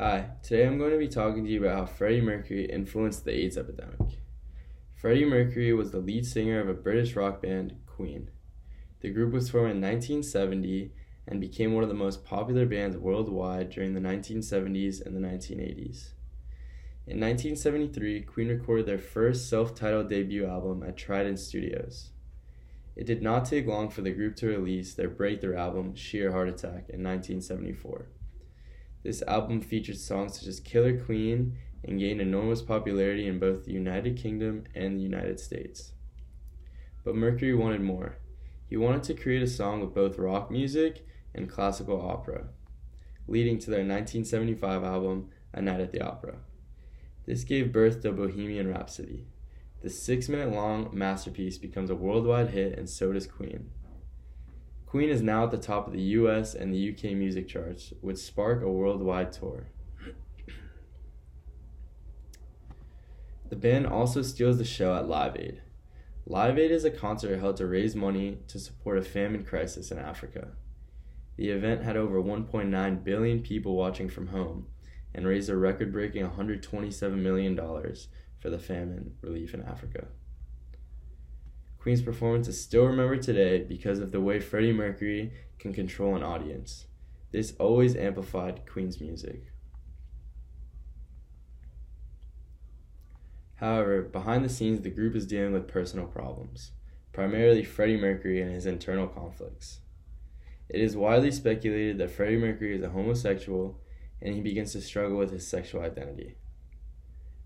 Hi, today I'm going to be talking to you about how Freddie Mercury influenced the AIDS epidemic. Freddie Mercury was the lead singer of a British rock band, Queen. The group was formed in 1970 and became one of the most popular bands worldwide during the 1970s and the 1980s. In 1973, Queen recorded their first self-titled debut album at Trident Studios. It did not take long for the group to release their breakthrough album, Sheer Heart Attack, in 1974. This album featured songs such as Killer Queen and gained enormous popularity in both the United Kingdom and the United States. But Mercury wanted more. He wanted to create a song with both rock music and classical opera, leading to their 1975 album, A Night at the Opera. This gave birth to Bohemian Rhapsody. The 6-minute-long masterpiece becomes a worldwide hit, and so does Queen. Queen is now at the top of the US and the UK music charts, which spark a worldwide tour. The band also steals the show at Live Aid. Live Aid is a concert held to raise money to support a famine crisis in Africa. The event had over 1.9 billion people watching from home and raised a record-breaking $127 million for the famine relief in Africa. Queen's performance is still remembered today because of the way Freddie Mercury can control an audience. This always amplified Queen's music. However, behind the scenes, the group is dealing with personal problems, primarily Freddie Mercury and his internal conflicts. It is widely speculated that Freddie Mercury is a homosexual and he begins to struggle with his sexual identity.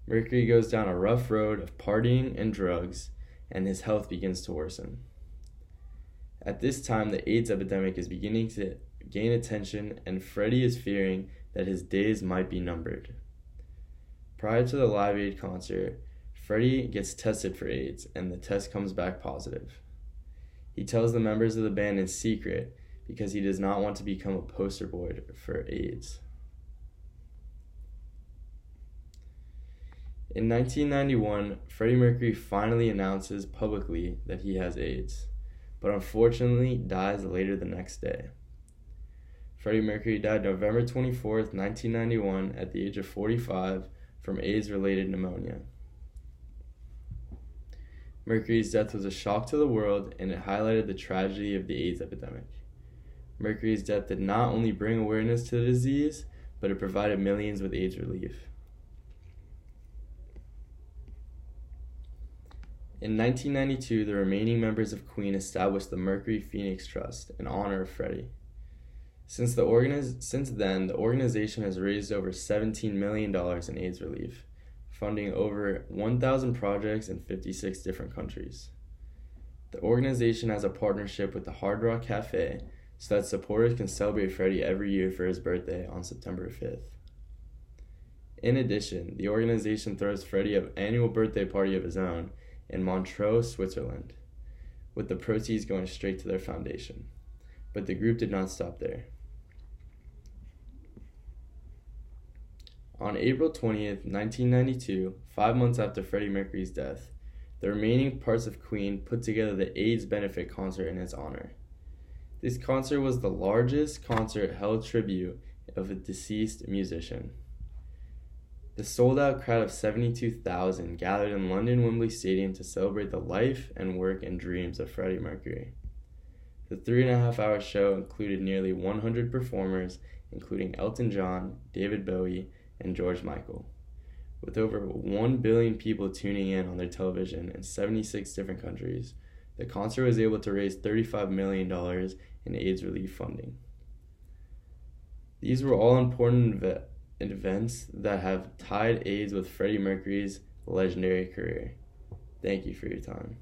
Mercury goes down a rough road of partying and drugs, and his health begins to worsen. At this time, the AIDS epidemic is beginning to gain attention, and Freddie is fearing that his days might be numbered. Prior to the Live Aid concert, Freddie gets tested for AIDS, and the test comes back positive. He tells the members of the band in secret because he does not want to become a poster boy for AIDS. In 1991, Freddie Mercury finally announces publicly that he has AIDS, but unfortunately dies later the next day. Freddie Mercury died November 24th, 1991, at the age of 45 from AIDS-related pneumonia. Mercury's death was a shock to the world, and it highlighted the tragedy of the AIDS epidemic. Mercury's death did not only bring awareness to the disease, but it provided millions with AIDS relief. In 1992, the remaining members of Queen established the Mercury Phoenix Trust in honor of Freddie. Since then, the organization has raised over $17 million in AIDS relief, funding over 1,000 projects in 56 different countries. The organization has a partnership with the Hard Rock Cafe so that supporters can celebrate Freddie every year for his birthday on September 5th. In addition, the organization throws Freddie an annual birthday party of his own in Montreux, Switzerland, with the proceeds going straight to their foundation. But the group did not stop there. On April 20th, 1992, 5 months after Freddie Mercury's death, the remaining parts of Queen put together the AIDS benefit concert in his honor. This concert was the largest concert held tribute of a deceased musician. The sold-out crowd of 72,000 gathered in London Wembley Stadium to celebrate the life and work and dreams of Freddie Mercury. The 3.5-hour show included nearly 100 performers, including Elton John, David Bowie, and George Michael. With over 1 billion people tuning in on their television in 76 different countries, the concert was able to raise $35 million in AIDS relief funding. These were all important events that have tied AIDS with Freddie Mercury's legendary career. Thank you for your time.